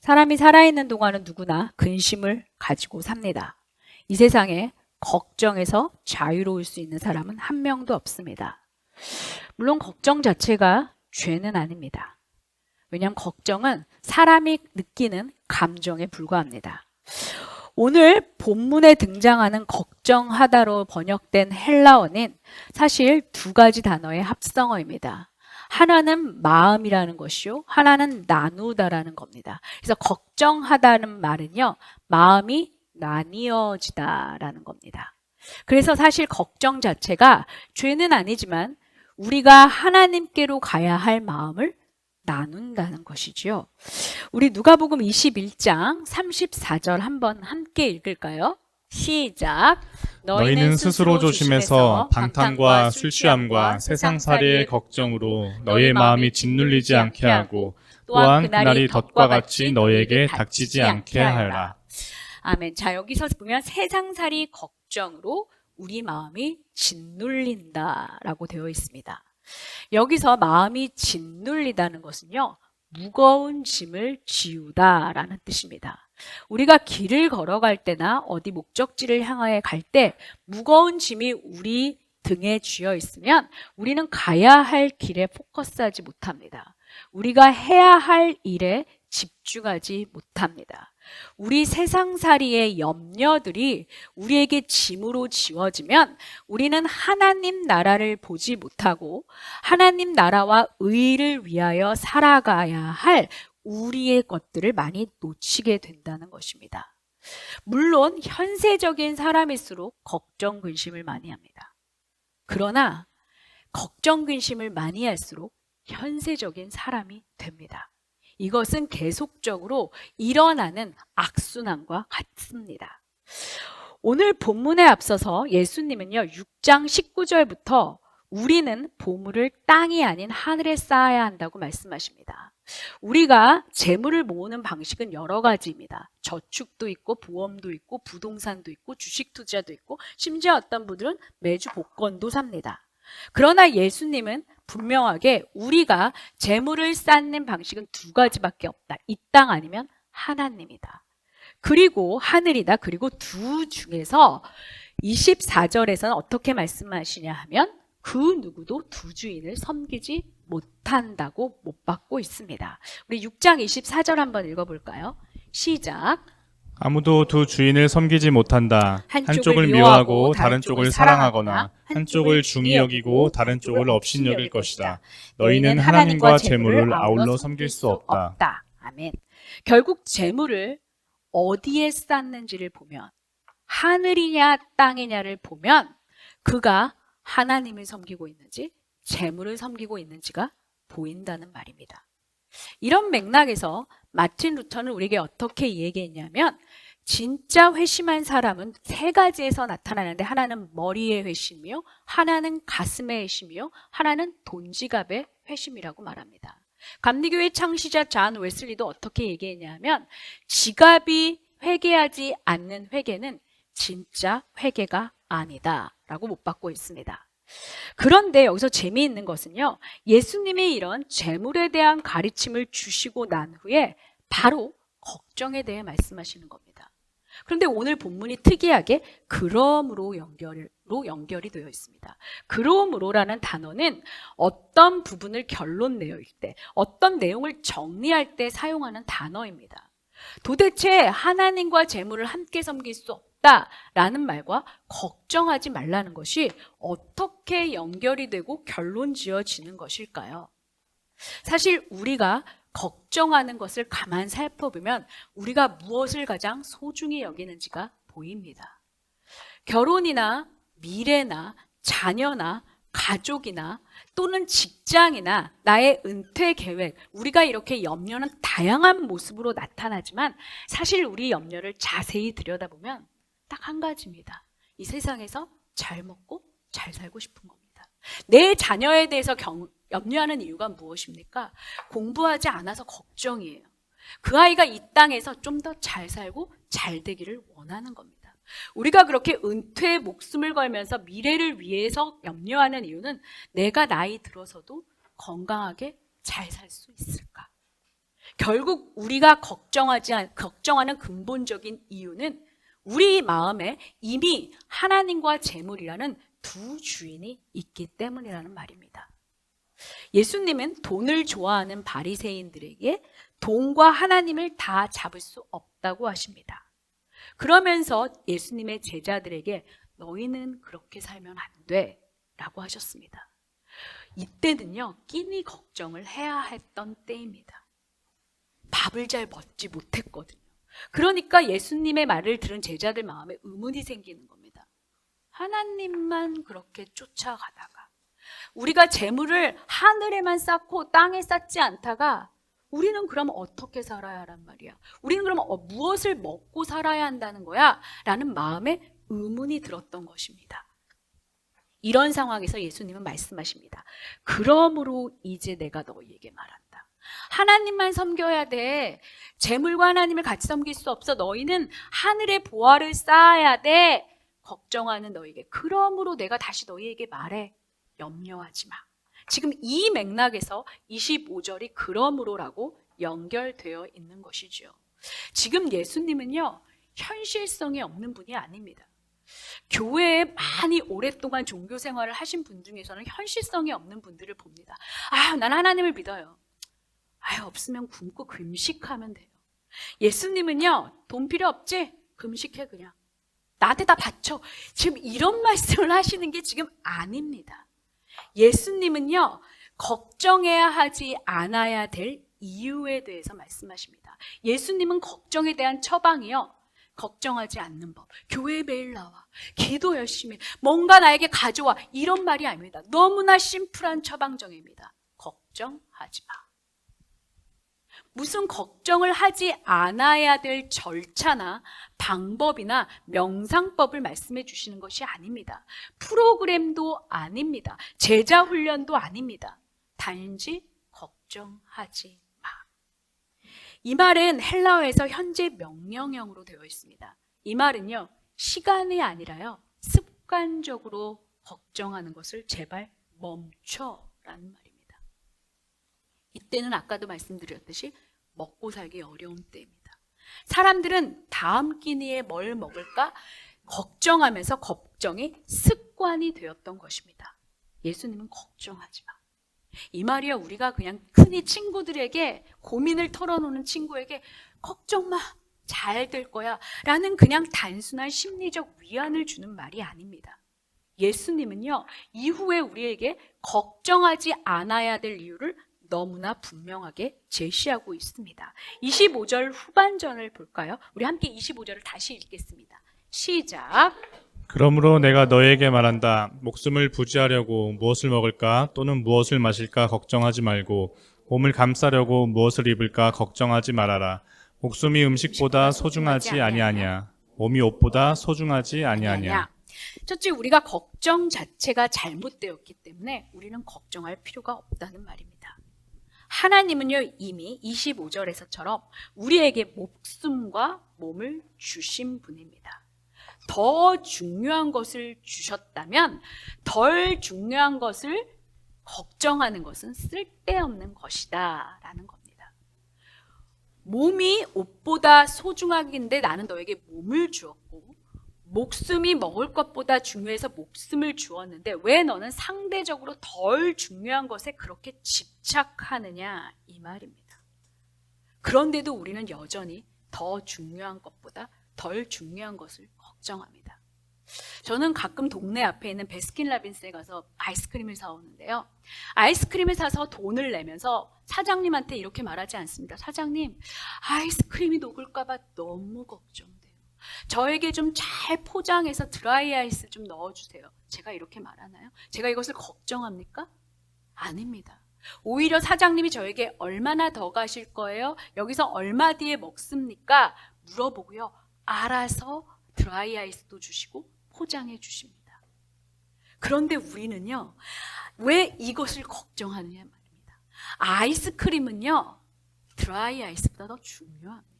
사람이 살아있는 동안은 누구나 근심을 가지고 삽니다. 이 세상에 걱정에서 자유로울 수 있는 사람은 한 명도 없습니다. 물론 걱정 자체가 죄는 아닙니다. 왜냐하면 걱정은 사람이 느끼는 감정에 불과합니다. 오늘 본문에 등장하는 걱정하다로 번역된 헬라어는 사실 두 가지 단어의 합성어입니다. 하나는 마음이라는 것이요, 하나는 나누다라는 겁니다. 그래서 걱정하다는 말은요, 마음이 나뉘어지다라는 겁니다. 그래서 사실 걱정 자체가 죄는 아니지만 우리가 하나님께로 가야 할 마음을 나눈다는 것이지요. 우리 누가복음 21장 34절 한번 함께 읽을까요? 시작. 너희는 스스로 조심해서 방탕과 술 취함과 세상살이의 걱정으로 너희의 마음이 짓눌리지 않게 하고 또한 그날이 덫과 같이 너희에게 닥치지 않게 하라. 아멘. 자, 여기서 보면 세상살이 걱정으로 우리 마음이 짓눌린다라고 되어 있습니다. 여기서 마음이 짓눌리다는 것은요, 무거운 짐을 지우다라는 뜻입니다. 우리가 길을 걸어갈 때나 어디 목적지를 향하여 갈 때 무거운 짐이 우리 등에 쥐어 있으면 우리는 가야 할 길에 포커스하지 못합니다. 우리가 해야 할 일에 집중하지 못합니다. 우리 세상살이의 염려들이 우리에게 짐으로 지워지면 우리는 하나님 나라를 보지 못하고 하나님 나라와 의를 위하여 살아가야 할 우리의 것들을 많이 놓치게 된다는 것입니다. 물론 현세적인 사람일수록 걱정 근심을 많이 합니다. 그러나 걱정 근심을 많이 할수록 현세적인 사람이 됩니다. 이것은 계속적으로 일어나는 악순환과 같습니다. 오늘 본문에 앞서서 예수님은요, 6장 19절부터 우리는 보물을 땅이 아닌 하늘에 쌓아야 한다고 말씀하십니다. 우리가 재물을 모으는 방식은 여러 가지입니다. 저축도 있고 보험도 있고 부동산도 있고 주식 투자도 있고 심지어 어떤 분들은 매주 복권도 삽니다. 그러나 예수님은 분명하게 우리가 재물을 쌓는 방식은 두 가지밖에 없다. 이 땅 아니면 하나님이다. 그리고 하늘이다. 그리고 두 중에서 24절에서는 어떻게 말씀하시냐 하면 그 누구도 두 주인을 섬기지 못한다고 못 받고 있습니다. 우리 6장 24절 한번 읽어볼까요? 시작. 아무도 두 주인을 섬기지 못한다. 한쪽을 미워하고 다른 쪽을 사랑하거나 한쪽을 중히 여기고 다른 쪽을 업신여길 것이다. 너희는 하나님과 재물을 아울러 섬길 수 없다. 아멘. 결국 재물을 어디에 쌓는지를 보면, 하늘이냐 땅이냐를 보면 그가 하나님을 섬기고 있는지 재물을 섬기고 있는지가 보인다는 말입니다. 이런 맥락에서 마틴 루터는 우리에게 어떻게 얘기했냐면, 진짜 회심한 사람은 세 가지에서 나타나는데 하나는 머리의 회심이요, 하나는 가슴의 회심이요, 하나는 돈지갑의 회심이라고 말합니다. 감리교회 창시자 존 웨슬리도 어떻게 얘기했냐면, 지갑이 회개하지 않는 회개는 진짜 회개가 아니다 라고 못 받고 있습니다. 그런데 여기서 재미있는 것은요, 예수님이 이런 재물에 대한 가르침을 주시고 난 후에 바로 걱정에 대해 말씀하시는 겁니다. 그런데 오늘 본문이 특이하게 그러므로 연결이 되어 있습니다. 그러므로라는 단어는 어떤 부분을 결론 내릴 때, 어떤 내용을 정리할 때 사용하는 단어입니다. 도대체 하나님과 재물을 함께 섬길 수 없다라는 말과 걱정하지 말라는 것이 어떻게 연결이 되고 결론 지어지는 것일까요? 사실 우리가 걱정하는 것을 가만 살펴보면 우리가 무엇을 가장 소중히 여기는지가 보입니다. 결혼이나 미래나 자녀나 가족이나 또는 직장이나 나의 은퇴 계획, 우리가 이렇게 염려는 다양한 모습으로 나타나지만 사실 우리 염려를 자세히 들여다보면 딱 한 가지입니다. 이 세상에서 잘 먹고 잘 살고 싶은 겁니다. 내 자녀에 대해서 염려하는 이유가 무엇입니까? 공부하지 않아서 걱정이에요. 그 아이가 이 땅에서 좀 더 잘 살고 잘 되기를 원하는 겁니다. 우리가 그렇게 은퇴에 목숨을 걸면서 미래를 위해서 염려하는 이유는 내가 나이 들어서도 건강하게 잘 살 수 있을까? 결국 우리가 걱정하는 근본적인 이유는 우리 마음에 이미 하나님과 재물이라는 두 주인이 있기 때문이라는 말입니다. 예수님은 돈을 좋아하는 바리새인들에게 돈과 하나님을 다 잡을 수 없다고 하십니다. 그러면서 예수님의 제자들에게 너희는 그렇게 살면 안 돼 라고 하셨습니다. 이때는요, 끼니 걱정을 해야 했던 때입니다. 밥을 잘 먹지 못했거든요. 그러니까 예수님의 말을 들은 제자들 마음에 의문이 생기는 겁니다. 하나님만 그렇게 쫓아가다가 우리가 재물을 하늘에만 쌓고 땅에 쌓지 않다가 우리는 그럼 어떻게 살아야 하란 말이야? 우리는 그럼 무엇을 먹고 살아야 한다는 거야? 라는 마음에 의문이 들었던 것입니다. 이런 상황에서 예수님은 말씀하십니다. 그러므로 이제 내가 너희에게 말한다. 하나님만 섬겨야 돼. 재물과 하나님을 같이 섬길 수 없어. 너희는 하늘의 보화를 쌓아야 돼. 걱정하는 너희에게. 그러므로 내가 다시 너희에게 말해. 염려하지 마. 지금 이 맥락에서 25절이 그러므로라고 연결되어 있는 것이죠. 지금 예수님은요, 현실성이 없는 분이 아닙니다. 교회에 많이 오랫동안 종교 생활을 하신 분 중에서는 현실성이 없는 분들을 봅니다. 난 하나님을 믿어요. 없으면 굶고 금식하면 돼요. 예수님은요, 돈 필요 없지? 금식해 그냥. 나한테 다 바쳐. 지금 이런 말씀을 하시는 게 지금 아닙니다. 예수님은요, 걱정해야 하지 않아야 될 이유에 대해서 말씀하십니다. 예수님은 걱정에 대한 처방이요, 걱정하지 않는 법. 교회에 매일 나와. 기도 열심히 해. 뭔가 나에게 가져와. 이런 말이 아닙니다. 너무나 심플한 처방정입니다. 걱정하지 마. 무슨 걱정을 하지 않아야 될 절차나 방법이나 명상법을 말씀해 주시는 것이 아닙니다. 프로그램도 아닙니다. 제자 훈련도 아닙니다. 단지 걱정하지 마. 이 말은 헬라어에서 현재 명령형으로 되어 있습니다. 이 말은요, 시간이 아니라요, 습관적으로 걱정하는 것을 제발 멈춰라는 말입니다. 이때는 아까도 말씀드렸듯이 먹고 살기 어려운 때입니다. 사람들은 다음 끼니에 뭘 먹을까 걱정하면서 걱정이 습관이 되었던 것입니다. 예수님은 걱정하지 마. 이 말이요, 우리가 그냥 흔히 친구들에게 고민을 털어놓는 친구에게 걱정 마, 잘 될 거야 라는 그냥 단순한 심리적 위안을 주는 말이 아닙니다. 예수님은요, 이후에 우리에게 걱정하지 않아야 될 이유를 너무나 분명하게 제시하고 있습니다. 25절 후반전을 볼까요? 우리 함께 25절을 다시 읽겠습니다. 시작. 그러므로 내가 너희에게 말한다. 목숨을 부지하려고 무엇을 먹을까 또는 무엇을 마실까 걱정하지 말고 몸을 감싸려고 무엇을 입을까 걱정하지 말아라. 목숨이 음식보다 소중하지 아니하냐. 몸이 옷보다 소중하지 아니하냐. 첫째, 우리가 걱정 자체가 잘못되었기 때문에 우리는 걱정할 필요가 없다는 말입니다. 하나님은요, 이미 25절에서처럼 우리에게 목숨과 몸을 주신 분입니다. 더 중요한 것을 주셨다면 덜 중요한 것을 걱정하는 것은 쓸데없는 것이다 라는 겁니다. 몸이 옷보다 소중하긴데 나는 너에게 몸을 주었고 목숨이 먹을 것보다 중요해서 목숨을 주었는데 왜 너는 상대적으로 덜 중요한 것에 그렇게 집착하느냐, 이 말입니다. 그런데도 우리는 여전히 더 중요한 것보다 덜 중요한 것을 걱정합니다. 저는 가끔 동네 앞에 있는 베스킨라빈스에 가서 아이스크림을 사오는데요. 아이스크림을 사서 돈을 내면서 사장님한테 이렇게 말하지 않습니다. 사장님, 아이스크림이 녹을까 봐 너무 걱정돼요. 저에게 좀 잘 포장해서 드라이 아이스 좀 넣어주세요. 제가 이렇게 말하나요? 제가 이것을 걱정합니까? 아닙니다. 오히려 사장님이 저에게 얼마나 더 가실 거예요? 여기서 얼마 뒤에 먹습니까? 물어보고요. 알아서 드라이 아이스도 주시고 포장해 주십니다. 그런데 우리는요, 왜 이것을 걱정하느냐 말입니다. 아이스크림은요, 드라이 아이스보다 더 중요합니다.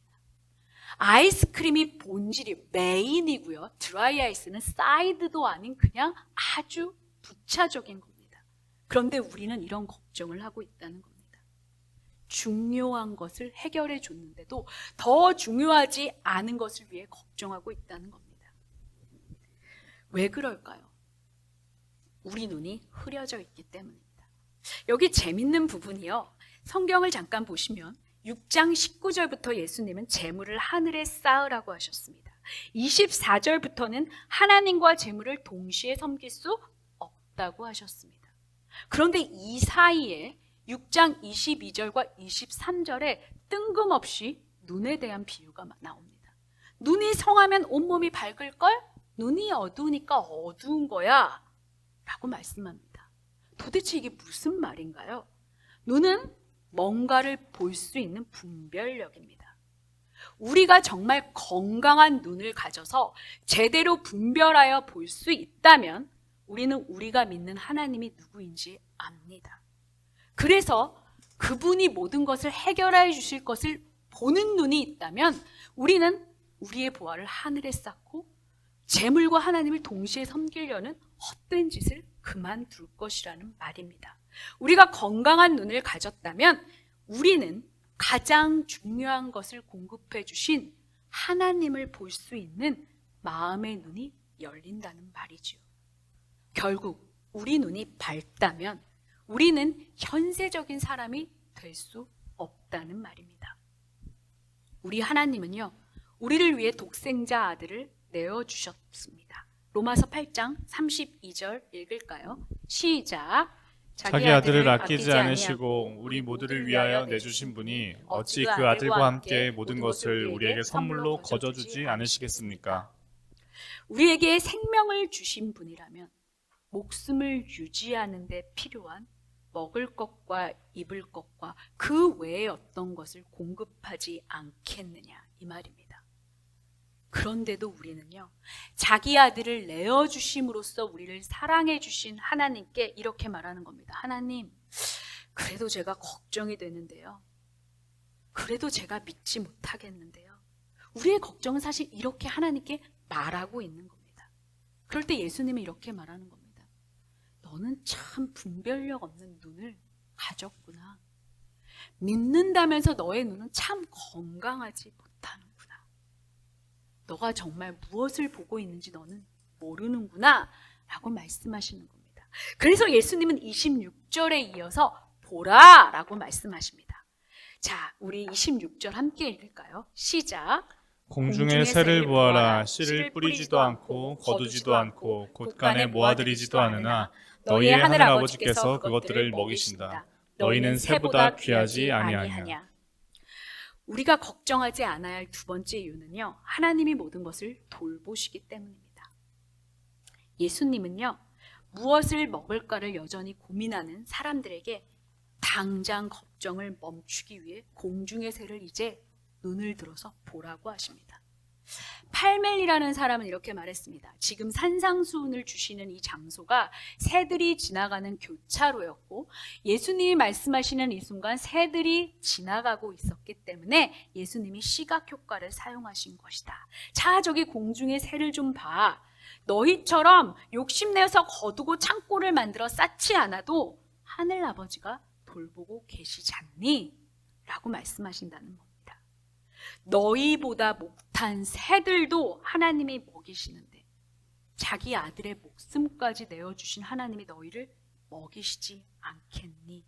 아이스크림이 본질이 메인이고요. 드라이 아이스는 사이드도 아닌 그냥 아주 부차적인 겁니다. 그런데 우리는 이런 걱정을 하고 있다는 겁니다. 중요한 것을 해결해 줬는데도 더 중요하지 않은 것을 위해 걱정하고 있다는 겁니다. 왜 그럴까요? 우리 눈이 흐려져 있기 때문입니다. 여기 재밌는 부분이요. 성경을 잠깐 보시면 6장 19절부터 예수님은 재물을 하늘에 쌓으라고 하셨습니다. 24절부터는 하나님과 재물을 동시에 섬길 수 없다고 하셨습니다. 그런데 이 사이에 6장 22절과 23절에 뜬금없이 눈에 대한 비유가 나옵니다. 눈이 성하면 온몸이 밝을걸? 눈이 어두우니까 어두운 거야 라고 말씀합니다. 도대체 이게 무슨 말인가요? 눈은 뭔가를 볼 수 있는 분별력입니다. 우리가 정말 건강한 눈을 가져서 제대로 분별하여 볼 수 있다면 우리는 우리가 믿는 하나님이 누구인지 압니다. 그래서 그분이 모든 것을 해결해 주실 것을 보는 눈이 있다면 우리는 우리의 보화를 하늘에 쌓고 재물과 하나님을 동시에 섬기려는 헛된 짓을 그만둘 것이라는 말입니다. 우리가 건강한 눈을 가졌다면 우리는 가장 중요한 것을 공급해 주신 하나님을 볼 수 있는 마음의 눈이 열린다는 말이죠. 결국 우리 눈이 밝다면 우리는 현세적인 사람이 될 수 없다는 말입니다. 우리 하나님은요, 우리를 위해 독생자 아들을 내어주셨습니다. 로마서 8장 32절 읽을까요? 시작. 자기 아들을 아끼지 않으시고 우리 모두를 위하여 내주신 분이 어찌 그 아들과 함께 모든 것을 우리에게 선물로 거저주지 않으시겠습니까? 우리에게 생명을 주신 분이라면 목숨을 유지하는 데 필요한 먹을 것과 입을 것과 그 외의 어떤 것을 공급하지 않겠느냐 이 말입니다. 그런데도 우리는요, 자기 아들을 내어주심으로써 우리를 사랑해 주신 하나님께 이렇게 말하는 겁니다. 하나님, 그래도 제가 걱정이 되는데요. 그래도 제가 믿지 못하겠는데요. 우리의 걱정은 사실 이렇게 하나님께 말하고 있는 겁니다. 그럴 때 예수님은 이렇게 말하는 겁니다. 너는 참 분별력 없는 눈을 가졌구나. 믿는다면서 너의 눈은 참 건강하지 못하는구나. 너가 정말 무엇을 보고 있는지 너는 모르는구나 라고 말씀하시는 겁니다. 그래서 예수님은 26절에 이어서 보라 라고 말씀하십니다. 자, 우리 26절 함께 읽을까요? 시작. 공중의 새를 보아라. 씨를 뿌리지도 않고 거두지도 않고 곳간에 모아들이지도 않으나 너희의 하늘 아버지께서 그것들을 먹이신다. 너희는 새보다 귀하지 아니하냐. 우리가 걱정하지 않아야 할 두 번째 이유는요, 하나님이 모든 것을 돌보시기 때문입니다. 예수님은요, 무엇을 먹을까를 여전히 고민하는 사람들에게 당장 걱정을 멈추기 위해 공중의 새를 이제 눈을 들어서 보라고 하십니다. 팔멜이라는 사람은 이렇게 말했습니다. 지금 산상수훈을 주시는 이 장소가 새들이 지나가는 교차로였고 예수님이 말씀하시는 이 순간 새들이 지나가고 있었기 때문에 예수님이 시각 효과를 사용하신 것이다. 자, 저기 공중의 새를 좀 봐. 너희처럼 욕심내서 거두고 창고를 만들어 쌓지 않아도 하늘 아버지가 돌보고 계시지 않니? 라고 말씀하신다는 겁니다. 너희보다 목탄 새들도 하나님이 먹이시는데 자기 아들의 목숨까지 내어주신 하나님이 너희를 먹이시지 않겠니?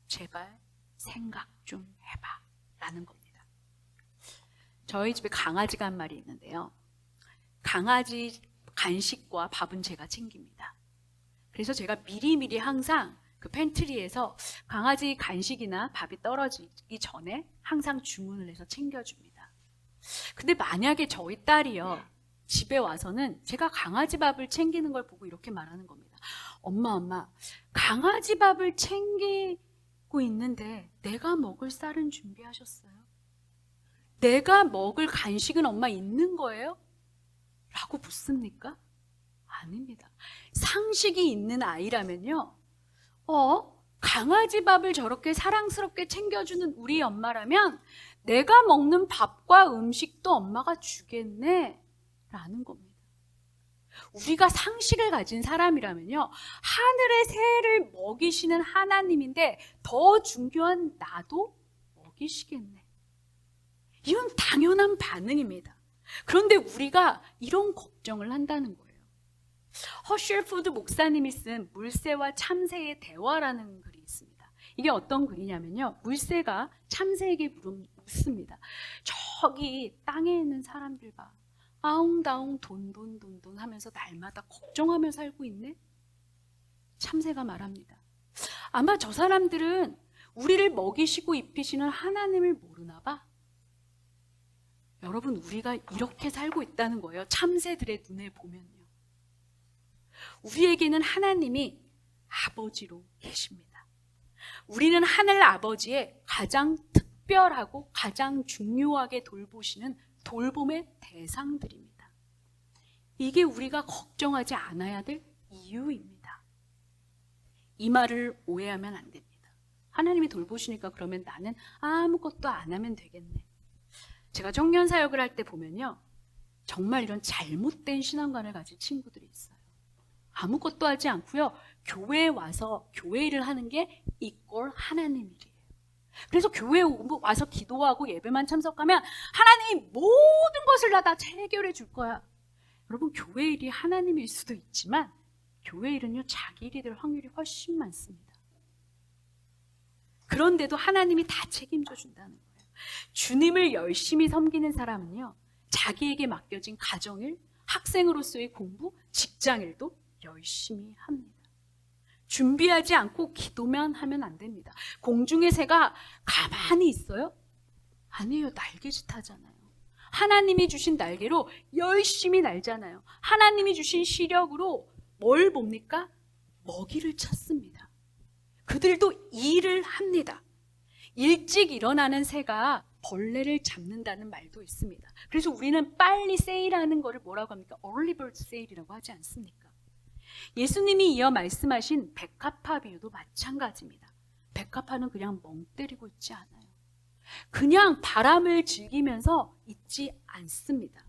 제발 생각 좀 해봐 라는 겁니다. 저희 집에 강아지가 한 마리 있는데요. 강아지 간식과 밥은 제가 챙깁니다. 그래서 제가 미리미리 항상 그 팬트리에서 강아지 간식이나 밥이 떨어지기 전에 항상 주문을 해서 챙겨줍니다. 근데 만약에 저희 딸이요, 집에 와서는 제가 강아지 밥을 챙기는 걸 보고 이렇게 말하는 겁니다. 엄마, 강아지 밥을 챙기고 있는데 내가 먹을 쌀은 준비하셨어요? 내가 먹을 간식은 엄마 있는 거예요? 라고 묻습니까? 아닙니다. 상식이 있는 아이라면요, 강아지 밥을 저렇게 사랑스럽게 챙겨주는 우리 엄마라면 내가 먹는 밥과 음식도 엄마가 주겠네 라는 겁니다. 우리가 상식을 가진 사람이라면요, 하늘의 새를 먹이시는 하나님인데 더 중요한 나도 먹이시겠네. 이건 당연한 반응입니다. 그런데 우리가 이런 걱정을 한다는 거예요. 허쉘포드 목사님이 쓴 물새와 참새의 대화라는 글이 있습니다. 이게 어떤 글이냐면요, 물새가 참새에게 묻습니다. 저기 땅에 있는 사람들 봐, 아웅다웅 돈돈 하면서 날마다 걱정하며 살고 있네. 참새가 말합니다. 아마 저 사람들은 우리를 먹이시고 입히시는 하나님을 모르나 봐. 여러분, 우리가 이렇게 살고 있다는 거예요. 참새들의 눈에 보면요. 우리에게는 하나님이 아버지로 계십니다. 우리는 하늘 아버지의 가장 특별하고 가장 중요하게 돌보시는 돌봄의 대상들입니다. 이게 우리가 걱정하지 않아야 될 이유입니다. 이 말을 오해하면 안 됩니다. 하나님이 돌보시니까 그러면 나는 아무것도 안 하면 되겠네. 제가 청년 사역을 할 때 보면요, 정말 이런 잘못된 신앙관을 가진 친구들이 있어요. 아무것도 하지 않고요, 교회에 와서 교회 일을 하는 게 이꼴 하나님 일이에요. 그래서 교회에 와서 기도하고 예배만 참석하면 하나님이 모든 것을 다 해결해 줄 거야. 여러분, 교회 일이 하나님일 수도 있지만 교회 일은요, 자기 일이 될 확률이 훨씬 많습니다. 그런데도 하나님이 다 책임져 준다는 거예요. 주님을 열심히 섬기는 사람은요, 자기에게 맡겨진 가정일, 학생으로서의 공부, 직장일도 열심히 합니다. 준비하지 않고 기도만 하면 안 됩니다. 공중의 새가 가만히 있어요? 아니에요. 날개짓 하잖아요. 하나님이 주신 날개로 열심히 날잖아요. 하나님이 주신 시력으로 뭘 봅니까? 먹이를 찾습니다. 그들도 일을 합니다. 일찍 일어나는 새가 벌레를 잡는다는 말도 있습니다. 그래서 우리는 빨리 세일하는 거를 뭐라고 합니까? early bird sale이라고 하지 않습니까? 예수님이 이어 말씀하신 백합화 비유도 마찬가지입니다. 백합화는 그냥 멍 때리고 있지 않아요. 그냥 바람을 즐기면서 있지 않습니다.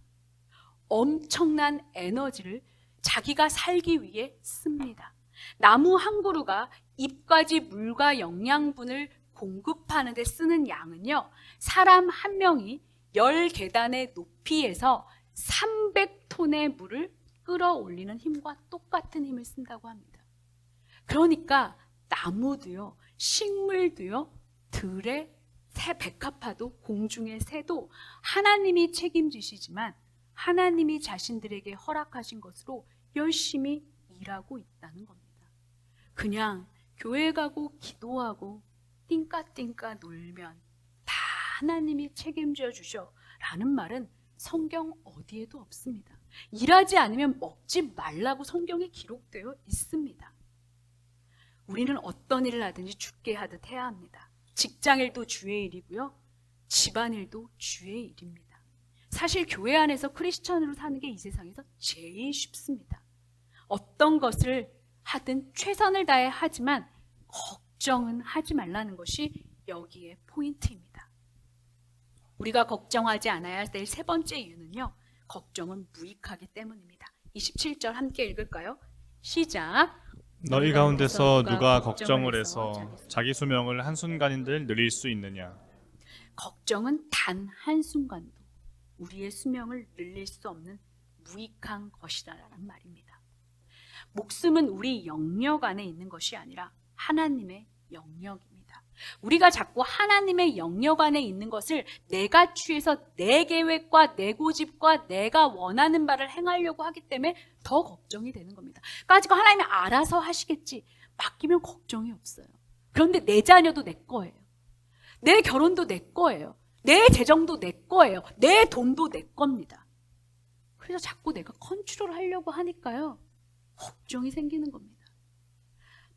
엄청난 에너지를 자기가 살기 위해 씁니다. 나무 한 그루가 잎까지 물과 영양분을 공급하는 데 쓰는 양은요, 사람 한 명이 10계단의 높이에서 300톤의 물을 끌어올리는 힘과 똑같은 힘을 쓴다고 합니다. 그러니까 나무도요, 식물도요, 들의 새, 백합화도, 공중의 새도 하나님이 책임지시지만 하나님이 자신들에게 허락하신 것으로 열심히 일하고 있다는 겁니다. 그냥 교회 가고 기도하고 띵까띵까 놀면 다 하나님이 책임져 주셔 라는 말은 성경 어디에도 없습니다. 일하지 않으면 먹지 말라고 성경에 기록되어 있습니다. 우리는 어떤 일을 하든지 주께 하듯 해야 합니다. 직장일도 주의 일이고요, 집안일도 주의 일입니다. 사실 교회 안에서 크리스천으로 사는 게 이 세상에서 제일 쉽습니다. 어떤 것을 하든 최선을 다해 하지만 걱정은 하지 말라는 것이 여기에 포인트입니다. 우리가 걱정하지 않아야 될 세 번째 이유는요, 걱정은 무익하기 때문입니다. 27절 함께 읽을까요? 시작. 너희 가운데서 누가 걱정을 해서 자기 수명을 한순간인들 늘릴 수 있느냐? 걱정은 단 한순간도 우리의 수명을 늘릴 수 없는 무익한 것이라는 말입니다. 목숨은 우리 영역 안에 있는 것이 아니라 하나님의 영역입니다. 우리가 자꾸 하나님의 영역 안에 있는 것을 내가 취해서 내 계획과 내 고집과 내가 원하는 바를 행하려고 하기 때문에 더 걱정이 되는 겁니다. 까짓거 하나님이 알아서 하시겠지, 맡기면 걱정이 없어요. 그런데 내 자녀도 내 거예요. 내 결혼도 내 거예요. 내 재정도 내 거예요. 내 돈도 내 겁니다. 그래서 자꾸 내가 컨트롤 하려고 하니까요, 걱정이 생기는 겁니다.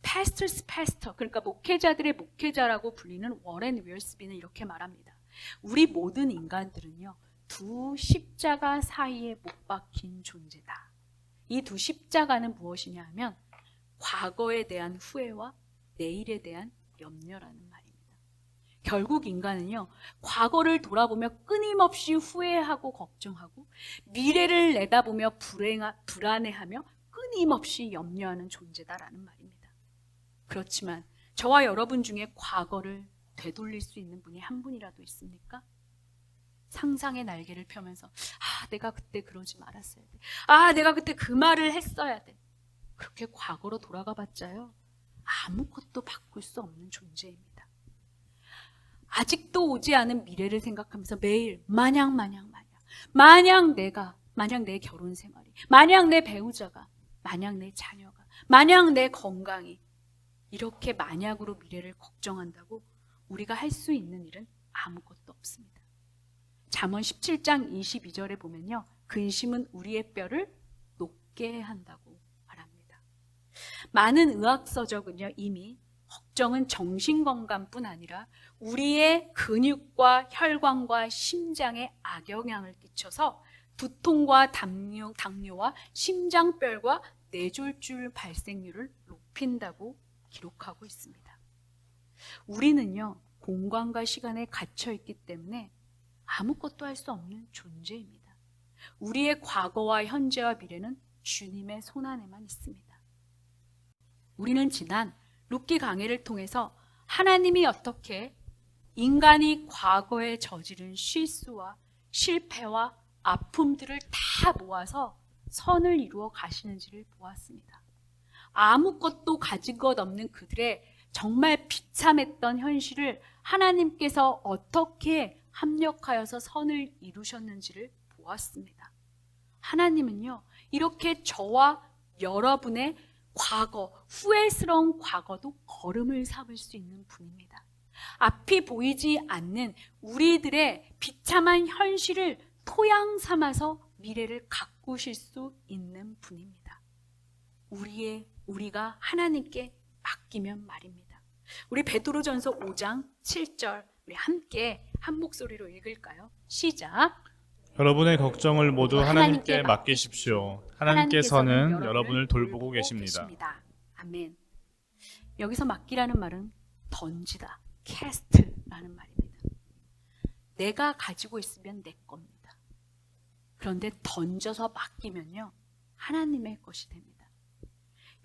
Pastors pastor, 그러니까 목회자들의 목회자라고 불리는 워렌 윌스비는 이렇게 말합니다. 우리 모든 인간들은요, 두 십자가 사이에 못 박힌 존재다. 이 두 십자가는 무엇이냐 하면 과거에 대한 후회와 내일에 대한 염려라는 말입니다. 결국 인간은요, 과거를 돌아보며 끊임없이 후회하고 걱정하고 미래를 내다보며 불안해하며 끊임없이 염려하는 존재다라는 말입니다. 그렇지만 저와 여러분 중에 과거를 되돌릴 수 있는 분이 한 분이라도 있습니까? 상상의 날개를 펴면서 내가 그때 그러지 말았어야 돼. 내가 그때 그 말을 했어야 돼. 그렇게 과거로 돌아가 봤자요, 아무것도 바꿀 수 없는 존재입니다. 아직도 오지 않은 미래를 생각하면서 매일 마냥 내 결혼 생활이, 마냥 내 배우자가, 마냥 내 자녀가, 마냥 내 건강이, 이렇게 만약으로 미래를 걱정한다고 우리가 할 수 있는 일은 아무것도 없습니다. 잠언 17장 22절에 보면요, 근심은 우리의 뼈를 녹게 한다고 말합니다. 많은 의학서적은요, 이미 걱정은 정신건강뿐 아니라 우리의 근육과 혈관과 심장에 악영향을 끼쳐서 두통과 당뇨와 심장병과 뇌졸중 발생률을 높인다고 기록하고 있습니다. 우리는요, 공간과 시간에 갇혀 있기 때문에 아무것도 할 수 없는 존재입니다. 우리의 과거와 현재와 미래는 주님의 손안에만 있습니다. 우리는 지난 룻기 강해를 통해서 하나님이 어떻게 인간이 과거에 저지른 실수와 실패와 아픔들을 다 모아서 선을 이루어 가시는지를 보았습니다. 아무것도 가진 것 없는 그들의 정말 비참했던 현실을 하나님께서 어떻게 합력하여서 선을 이루셨는지를 보았습니다. 하나님은요, 이렇게 저와 여러분의 과거, 후회스러운 과거도 걸음을 삼을 수 있는 분입니다. 앞이 보이지 않는 우리들의 비참한 현실을 토양 삼아서 미래를 가꾸실 수 있는 분입니다. 우리가 하나님께 맡기면 말입니다. 우리 베드로전서 5장 7절 우리 함께 한 목소리로 읽을까요? 시작. 여러분의 걱정을 모두 하나님께 맡기십시오. 하나님께서는 여러분을 돌보고 계십니다. 아멘. 여기서 맡기라는 말은 던지다, 캐스트라는 말입니다. 내가 가지고 있으면 내 겁니다. 그런데 던져서 맡기면요, 하나님의 것이 됩니다.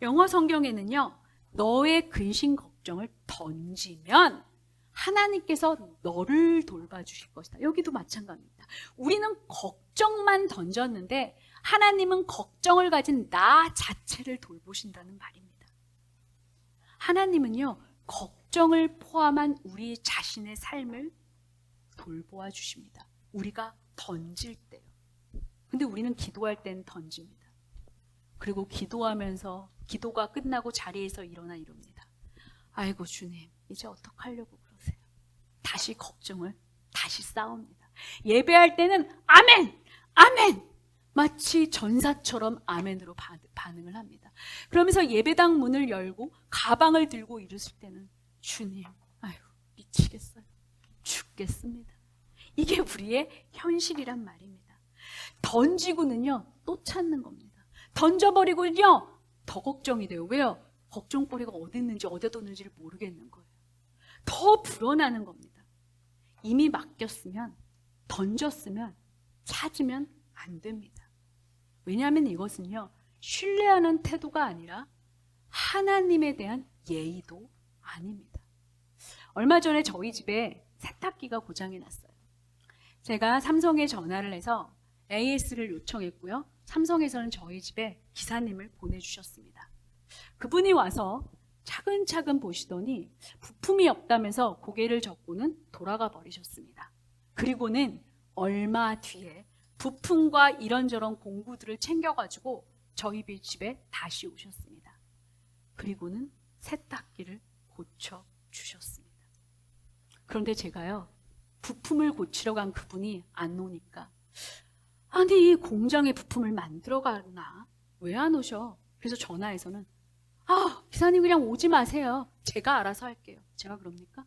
영어 성경에는요, 너의 근심 걱정을 던지면 하나님께서 너를 돌봐주실 것이다. 여기도 마찬가지입니다. 우리는 걱정만 던졌는데 하나님은 걱정을 가진 나 자체를 돌보신다는 말입니다. 하나님은요, 걱정을 포함한 우리 자신의 삶을 돌보아 주십니다. 우리가 던질 때요. 근데 우리는 기도할 때는 던집니다. 그리고 기도하면서 기도가 끝나고 자리에서 일어나 이럽니다. 아이고 주님, 이제 어떡하려고 그러세요? 다시 걱정을 다시 싸웁니다. 예배할 때는 아멘! 아멘! 마치 전사처럼 아멘으로 반응을 합니다. 그러면서 예배당 문을 열고 가방을 들고 이르실 때는 주님, 아유 미치겠어요. 죽겠습니다. 이게 우리의 현실이란 말입니다. 던지고는요, 또 찾는 겁니다. 던져버리고는요, 더 걱정이 돼요. 왜요? 걱정거리가 어디 있는지 어디에 뒀는지를 모르겠는 거예요. 더 불어나는 겁니다. 이미 맡겼으면, 던졌으면, 찾으면 안 됩니다. 왜냐하면 이것은요, 신뢰하는 태도가 아니라 하나님에 대한 예의도 아닙니다. 얼마 전에 저희 집에 세탁기가 고장이 났어요. 제가 삼성에 전화를 해서 AS를 요청했고요. 삼성에서는 저희 집에 기사님을 보내주셨습니다. 그분이 와서 차근차근 보시더니 부품이 없다면서 고개를 젓고는 돌아가 버리셨습니다. 그리고는 얼마 뒤에 부품과 이런저런 공구들을 챙겨가지고 저희 집에 다시 오셨습니다. 그리고는 세탁기를 고쳐주셨습니다. 그런데 제가요, 부품을 고치러 간 그분이 안 오니까, 아니 공장에 부품을 만들어 가나? 왜 안 오셔? 그래서 전화해서는 기사님 그냥 오지 마세요. 제가 알아서 할게요. 제가 그럽니까?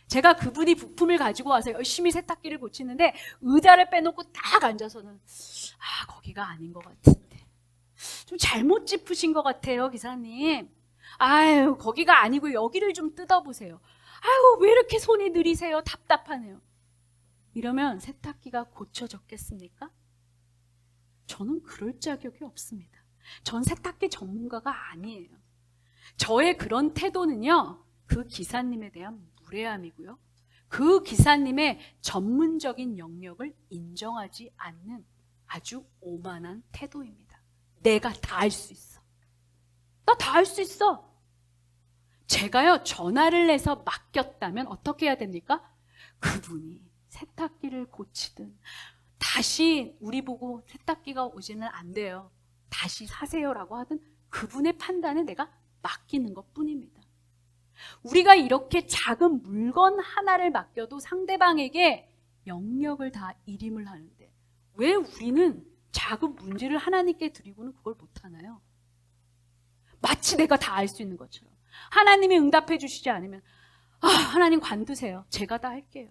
제가 그분이 부품을 가지고 와서 열심히 세탁기를 고치는데 의자를 빼놓고 딱 앉아서는 거기가 아닌 것 같은데 좀 잘못 짚으신 것 같아요, 기사님. 아유, 거기가 아니고 여기를 좀 뜯어보세요. 아유, 왜 이렇게 손이 느리세요? 답답하네요. 이러면 세탁기가 고쳐졌겠습니까? 저는 그럴 자격이 없습니다. 전 세탁기 전문가가 아니에요. 저의 그런 태도는요, 그 기사님에 대한 무례함이고요. 그 기사님의 전문적인 영역을 인정하지 않는 아주 오만한 태도입니다. 내가 다 할 수 있어. 나 다 할 수 있어. 제가요, 전화를 내서 맡겼다면 어떻게 해야 됩니까? 그분이 세탁기를 고치든 다시 우리 보고 세탁기가 오지는 안 돼요. 다시 사세요라고 하든 그분의 판단에 내가 맡기는 것 뿐입니다. 우리가 이렇게 작은 물건 하나를 맡겨도 상대방에게 영역을 다 일임을 하는데 왜 우리는 작은 문제를 하나님께 드리고는 그걸 못하나요? 마치 내가 다 알 수 있는 것처럼. 하나님이 응답해 주시지 않으면 하나님 관두세요. 제가 다 할게요.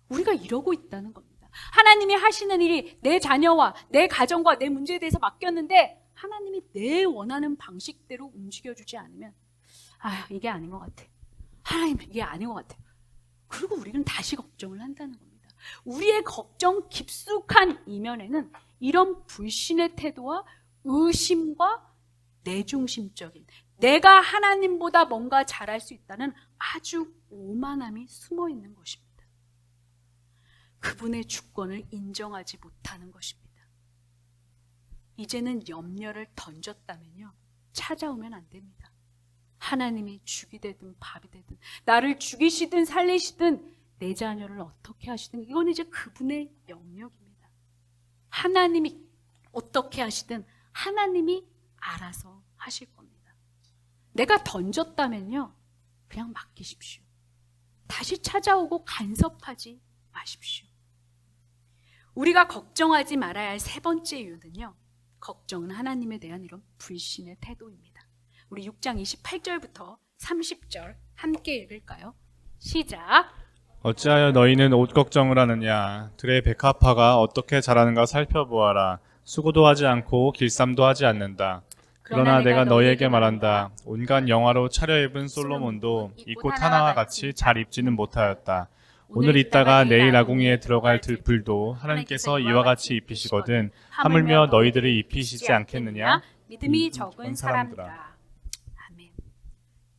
우리가 이러고 있다는 겁니다. 하나님이 하시는 일이 내 자녀와 내 가정과 내 문제에 대해서 맡겼는데 하나님이 내 원하는 방식대로 움직여주지 않으면 이게 아닌 것 같아. 하나님 이게 아닌 것 같아. 그리고 우리는 다시 걱정을 한다는 겁니다. 우리의 걱정 깊숙한 이면에는 이런 불신의 태도와 의심과 내중심적인 내가 하나님보다 뭔가 잘할 수 있다는 아주 오만함이 숨어 있는 것입니다. 그분의 주권을 인정하지 못하는 것입니다. 이제는 염려를 던졌다면요, 찾아오면 안 됩니다. 하나님이 죽이 되든 밥이 되든 나를 죽이시든 살리시든 내 자녀를 어떻게 하시든 이건 이제 그분의 영역입니다. 하나님이 어떻게 하시든 하나님이 알아서 하실 겁니다. 내가 던졌다면요, 그냥 맡기십시오. 다시 찾아오고 간섭하지 마십시오. 우리가 걱정하지 말아야 할 세 번째 이유는요, 걱정은 하나님에 대한 이런 불신의 태도입니다. 우리 6장 28절부터 30절 함께 읽을까요? 시작. 어찌하여 너희는 옷 걱정을 하느냐? 들의 백합화가 어떻게 자라는가 살펴보아라. 수고도 하지 않고 길쌈도 하지 않는다. 그러나 내가 너희에게 말한다. 온갖 영화로 차려입은 솔로몬도 이 꽃 하나와 같이 잘 입지는 못하였다. 오늘 있다가 내일 아궁이에 들어갈 들불도 하나님께서 이와 같이 입히시거든 하물며 너희들을 입히시지 않겠느냐? 믿음이 적은 사람들아. 아멘.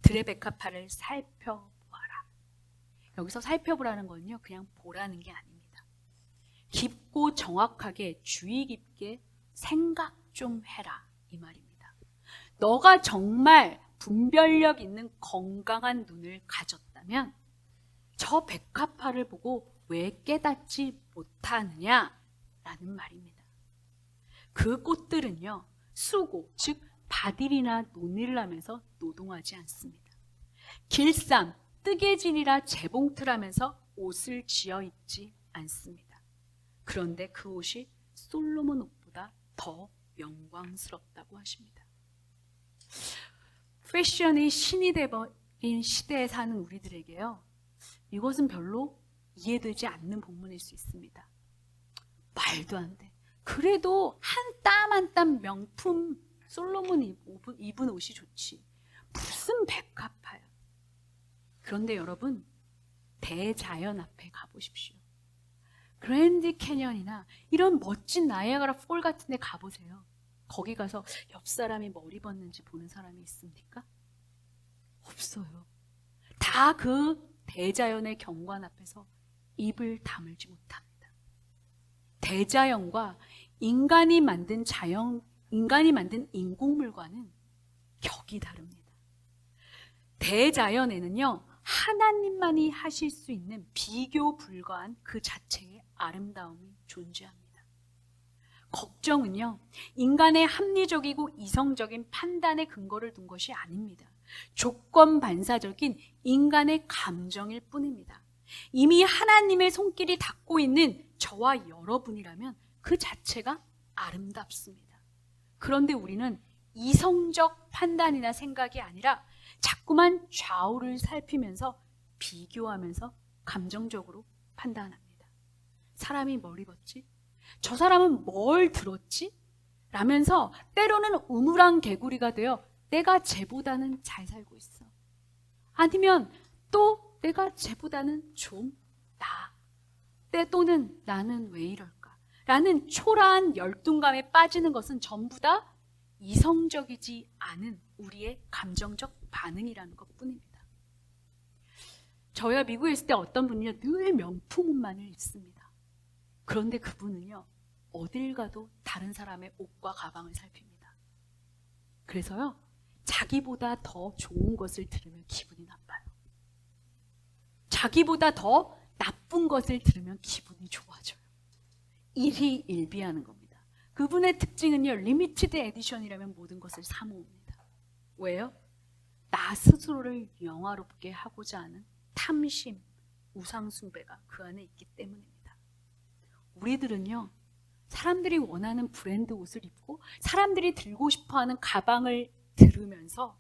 들의 백합화를 살펴보아라. 여기서 살펴보라는 건요, 그냥 보라는 게 아닙니다. 깊고 정확하게 주의 깊게 생각 좀 해라, 이 말입니다. 너가 정말 분별력 있는 건강한 눈을 가졌다면 저 백합화를 보고 왜 깨닫지 못하느냐라는 말입니다. 그 꽃들은요, 수고, 즉 바딜이나 논일을 하면서 노동하지 않습니다. 길쌈, 뜨개질이라 재봉틀 하면서 옷을 지어 입지 않습니다. 그런데 그 옷이 솔로몬 옷보다 더 영광스럽다고 하십니다. 패션이 신이 되어버린 시대에 사는 우리들에게요, 이것은 별로 이해되지 않는 본문일 수 있습니다. 말도 안 돼. 그래도 한 땀 한 땀 명품 솔로몬 입은 옷이 좋지. 무슨 백합화야. 그런데 여러분, 대자연 앞에 가보십시오. 그랜드 캐년이나 이런 멋진 나이아가라 폴 같은 데 가보세요. 거기 가서 옆 사람이 뭘 입었는지 보는 사람이 있습니까? 없어요. 다 그 대자연의 경관 앞에서 입을 다물지 못합니다. 대자연과 인간이 만든 인공물과는 격이 다릅니다. 대자연에는요, 하나님만이 하실 수 있는 비교 불가한 그 자체의 아름다움이 존재합니다. 걱정은요, 인간의 합리적이고 이성적인 판단의 근거를 둔 것이 아닙니다. 조건 반사적인 인간의 감정일 뿐입니다. 이미 하나님의 손길이 닿고 있는 저와 여러분이라면 그 자체가 아름답습니다. 그런데 우리는 이성적 판단이나 생각이 아니라 자꾸만 좌우를 살피면서 비교하면서 감정적으로 판단합니다. 사람이 뭘 입었지? 저 사람은 뭘 들었지? 라면서 때로는 우물안 개구리가 되어 내가 쟤보다는 잘 살고 있어. 아니면 또 내가 쟤보다는 좀 나아. 또는 나는 왜 이럴까? 라는 초라한 열등감에 빠지는 것은 전부 다 이성적이지 않은 우리의 감정적 반응이라는 것 뿐입니다. 저희가 미국에 있을 때 어떤 분이요, 늘 명품 옷만을 입습니다. 그런데 그분은요, 어딜 가도 다른 사람의 옷과 가방을 살핍니다. 그래서요, 자기보다 더 좋은 것을 들으면 기분이 나빠요. 자기보다 더 나쁜 것을 들으면 기분이 좋아져요. 일희일비하는 겁니다. 그분의 특징은요, 리미티드 에디션이라면 모든 것을 사모읍니다. 왜요? 나 스스로를 영화롭게 하고자 하는 탐심, 우상숭배가 그 안에 있기 때문입니다. 우리들은요, 사람들이 원하는 브랜드 옷을 입고 사람들이 들고 싶어하는 가방을 들으면서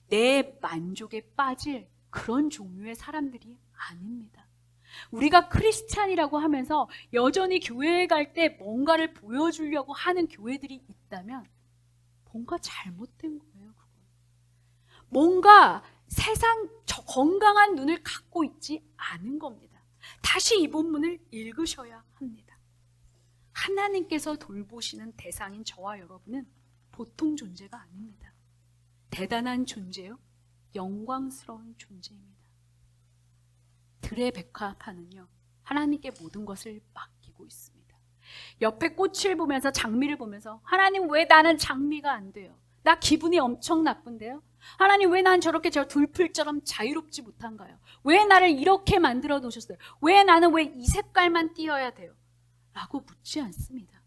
내 만족에 빠질 그런 종류의 사람들이 아닙니다. 우리가 크리스찬이라고 하면서 여전히 교회에 갈 때 뭔가를 보여주려고 하는 교회들이 있다면 뭔가 잘못된 거예요. 그건. 뭔가 세상 저 건강한 눈을 갖고 있지 않은 겁니다. 다시 이 본문을 읽으셔야 합니다. 하나님께서 돌보시는 대상인 저와 여러분은 보통 존재가 아닙니다. 대단한 존재요, 영광스러운 존재입니다. 들의 백화파는요, 하나님께 모든 것을 맡기고 있습니다. 옆에 꽃을 보면서, 장미를 보면서, 하나님 왜 나는 장미가 안 돼요? 나 기분이 엄청 나쁜데요? 하나님 왜 난 저렇게 저 둘풀처럼 자유롭지 못한가요? 왜 나를 이렇게 만들어 놓으셨어요? 왜 나는 왜 이 색깔만 띄어야 돼요? 라고 묻지 않습니다.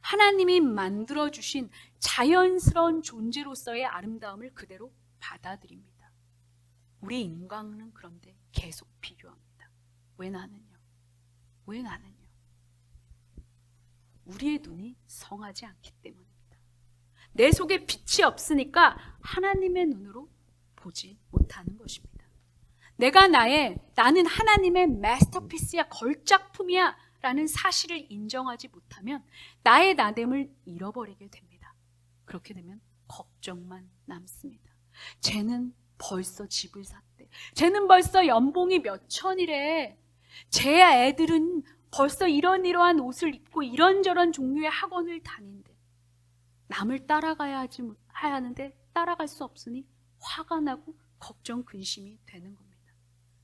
하나님이 만들어주신 자연스러운 존재로서의 아름다움을 그대로 받아들입니다. 우리 인간은 그런데 계속 필요합니다. 왜 나는요? 왜 나는요? 우리의 눈이 성하지 않기 때문입니다. 내 속에 빛이 없으니까 하나님의 눈으로 보지 못하는 것입니다. 나는 하나님의 마스터피스야, 걸작품이야 라는 사실을 인정하지 못하면 나의 나됨을 잃어버리게 됩니다. 그렇게 되면 걱정만 남습니다. 쟤는 벌써 집을 샀대. 쟤는 벌써 연봉이 몇 천이래. 쟤 애들은 벌써 이러한 옷을 입고 이런저런 종류의 학원을 다닌대. 남을 따라가야 하는데 따라갈 수 없으니 화가 나고 걱정, 근심이 되는 겁니다.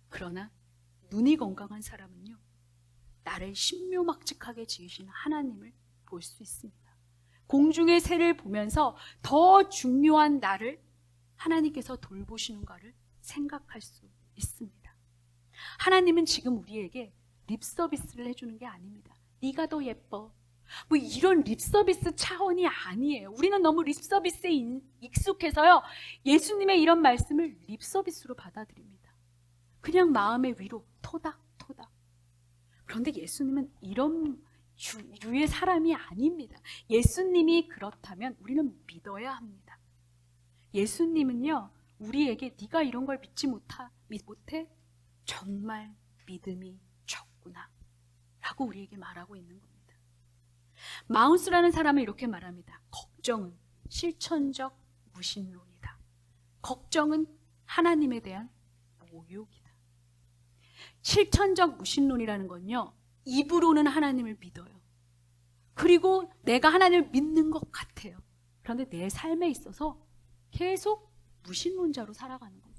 그러나 눈이 건강한 사람은요, 나를 신묘막측하게 지으신 하나님을 볼 수 있습니다. 공중의 새를 보면서 더 중요한 나를 하나님께서 돌보시는가를 생각할 수 있습니다. 하나님은 지금 우리에게 립서비스를 해주는 게 아닙니다. 네가 더 예뻐. 뭐 이런 립서비스 차원이 아니에요. 우리는 너무 립서비스에 익숙해서요, 예수님의 이런 말씀을 립서비스로 받아들입니다. 그냥 마음의 위로 토닥토닥. 그런데 예수님은 이런 유의 사람이 아닙니다. 예수님이 그렇다면 우리는 믿어야 합니다. 예수님은요, 우리에게 네가 이런 걸 믿지 못해? 정말 믿음이 적구나 라고 우리에게 말하고 있는 겁니다. 마운스라는 사람은 이렇게 말합니다. 걱정은 실천적 무신론이다. 걱정은 하나님에 대한 모욕이다. 실천적 무신론이라는 건요, 입으로는 하나님을 믿어요. 그리고 내가 하나님을 믿는 것 같아요. 그런데 내 삶에 있어서 계속 무신론자로 살아가는 겁니다.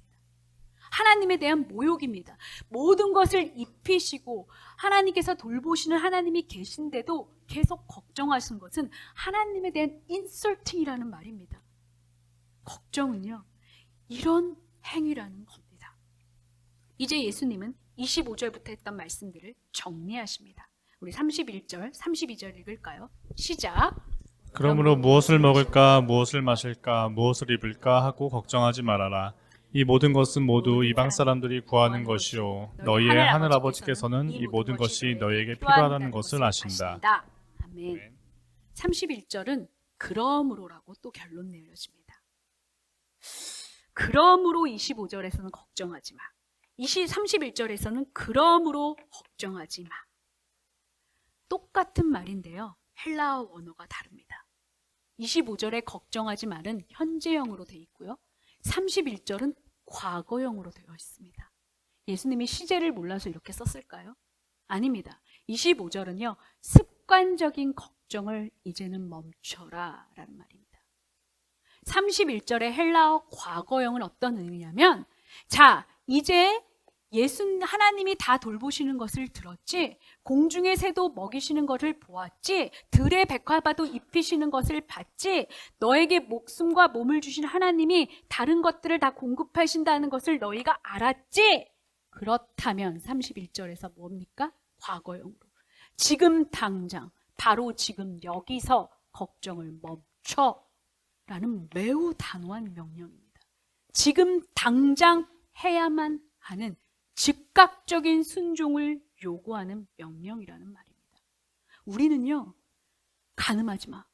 하나님에 대한 모욕입니다. 모든 것을 입히시고 하나님께서 돌보시는 하나님이 계신데도 계속 걱정하시는 것은 하나님에 대한 인설팅이라는 말입니다. 걱정은요, 이런 행위라는 겁니다. 이제 예수님은 25절부터 했던 말씀들을 정리하십니다. 우리 31절, 32절 읽을까요? 시작. 그러므로 무엇을 먹을까, 무엇을 마실까, 무엇을 입을까 하고 걱정하지 말아라. 이 모든 것은 모두 이방 사람들이 구하는 것이요, 너희의 하늘 아버지께서는 이 모든 것이 너희에게 필요하다는 것을 아신다. 아멘. 31절은 그러므로라고 또 결론 내려집니다. 그러므로 25절에서는 걱정하지 마. 31절에서는 그러므로 걱정하지 마. 똑같은 말인데요, 헬라어 원어가 다릅니다. 25절에 걱정하지 말은 현재형으로 되어 있고요, 31절은 과거형으로 되어 있습니다. 예수님이 시제를 몰라서 이렇게 썼을까요? 아닙니다. 25절은요, 습관적인 걱정을 이제는 멈춰라 라는 말입니다. 31절의 헬라어 과거형은 어떤 의미냐면, 자, 이제 하나님이 다 돌보시는 것을 들었지, 공중의 새도 먹이시는 것을 보았지, 들의 백화바도 입히시는 것을 봤지, 너에게 목숨과 몸을 주신 하나님이 다른 것들을 다 공급하신다는 것을 너희가 알았지? 그렇다면 31절에서 뭡니까? 과거형으로. 지금 당장, 바로 지금 여기서 걱정을 멈춰. 라는 매우 단호한 명령입니다. 지금 당장 해야만 하는 즉각적인 순종을 요구하는 명령이라는 말입니다. 우리는요, 간음하지 마,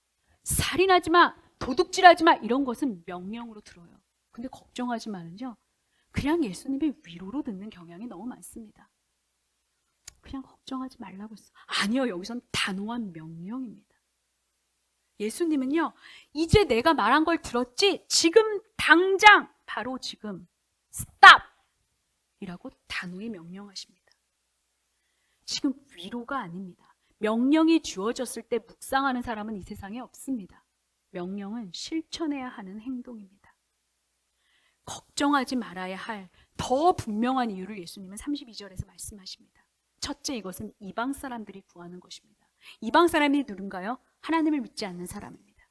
살인하지 마, 도둑질하지 마, 이런 것은 명령으로 들어요. 근데 걱정하지 마는요, 그냥 예수님의 위로로 듣는 경향이 너무 많습니다. 그냥 걱정하지 말라고 했어. 아니요, 여기선 단호한 명령입니다. 예수님은요, 이제 내가 말한 걸 들었지? 지금 당장, 바로 지금 stop! 이라고 단호히 명령하십니다. 지금 위로가 아닙니다. 명령이 주어졌을 때 묵상하는 사람은 이 세상에 없습니다. 명령은 실천해야 하는 행동입니다. 걱정하지 말아야 할 더 분명한 이유를 예수님은 32절에서 말씀하십니다. 첫째, 이것은 이방 사람들이 구하는 것입니다. 이방 사람이 누군가요? 하나님을 믿지 않는 사람입니다.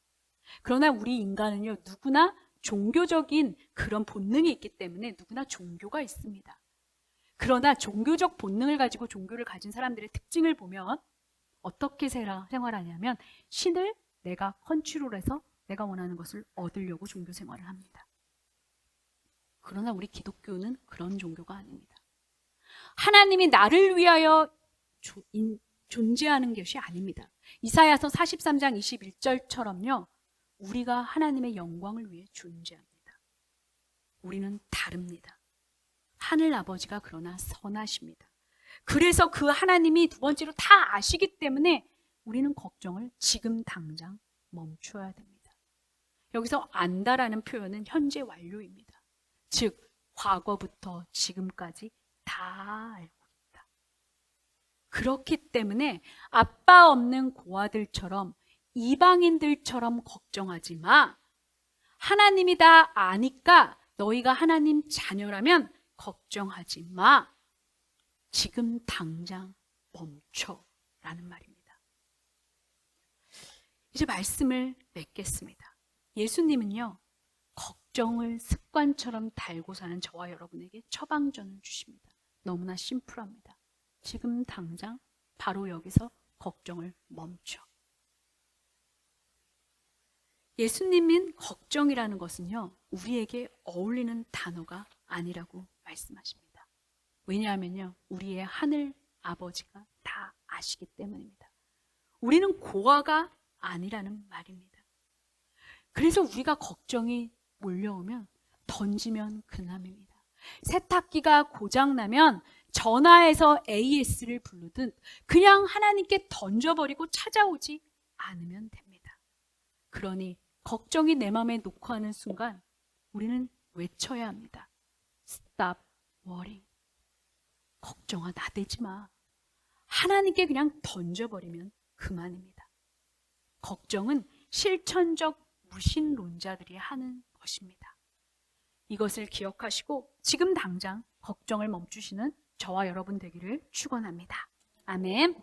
그러나 우리 인간은요, 누구나 종교적인 그런 본능이 있기 때문에 누구나 종교가 있습니다. 그러나 종교적 본능을 가지고 종교를 가진 사람들의 특징을 보면 어떻게 생활하냐면 신을 내가 컨트롤해서 내가 원하는 것을 얻으려고 종교 생활을 합니다. 그러나 우리 기독교는 그런 종교가 아닙니다. 하나님이 나를 위하여 존재하는 것이 아닙니다. 이사야서 43장 21절처럼요. 우리가 하나님의 영광을 위해 존재합니다. 우리는 다릅니다. 하늘 아버지가 그러나 선하십니다. 그래서 그 하나님이 두 번째로 다 아시기 때문에 우리는 걱정을 지금 당장 멈춰야 됩니다. 여기서 안다라는 표현은 현재 완료입니다. 즉 과거부터 지금까지 다 알고 있다. 그렇기 때문에 아빠 없는 고아들처럼 이방인들처럼 걱정하지 마. 하나님이 다 아니까 너희가 하나님 자녀라면 걱정하지 마. 지금 당장 멈춰. 라는 말입니다. 이제 말씀을 맺겠습니다. 예수님은요, 걱정을 습관처럼 달고 사는 저와 여러분에게 처방전을 주십니다. 너무나 심플합니다. 지금 당장 바로 여기서 걱정을 멈춰. 예수님은 걱정이라는 것은요, 우리에게 어울리는 단어가 아니라고 말씀하십니다. 왜냐하면요, 우리의 하늘 아버지가 다 아시기 때문입니다. 우리는 고아가 아니라는 말입니다. 그래서 우리가 걱정이 몰려오면 던지면 그남입니다. 세탁기가 고장나면 전화해서 AS를 부르듯 그냥 하나님께 던져버리고 찾아오지 않으면 됩니다. 그러니 걱정이 내 마음에 놓고 하는 순간 우리는 외쳐야 합니다. Stop worrying. 걱정아, 나대지 마. 하나님께 그냥 던져버리면 그만입니다. 걱정은 실천적 무신론자들이 하는 것입니다. 이것을 기억하시고 지금 당장 걱정을 멈추시는 저와 여러분 되기를 축원합니다. 아멘.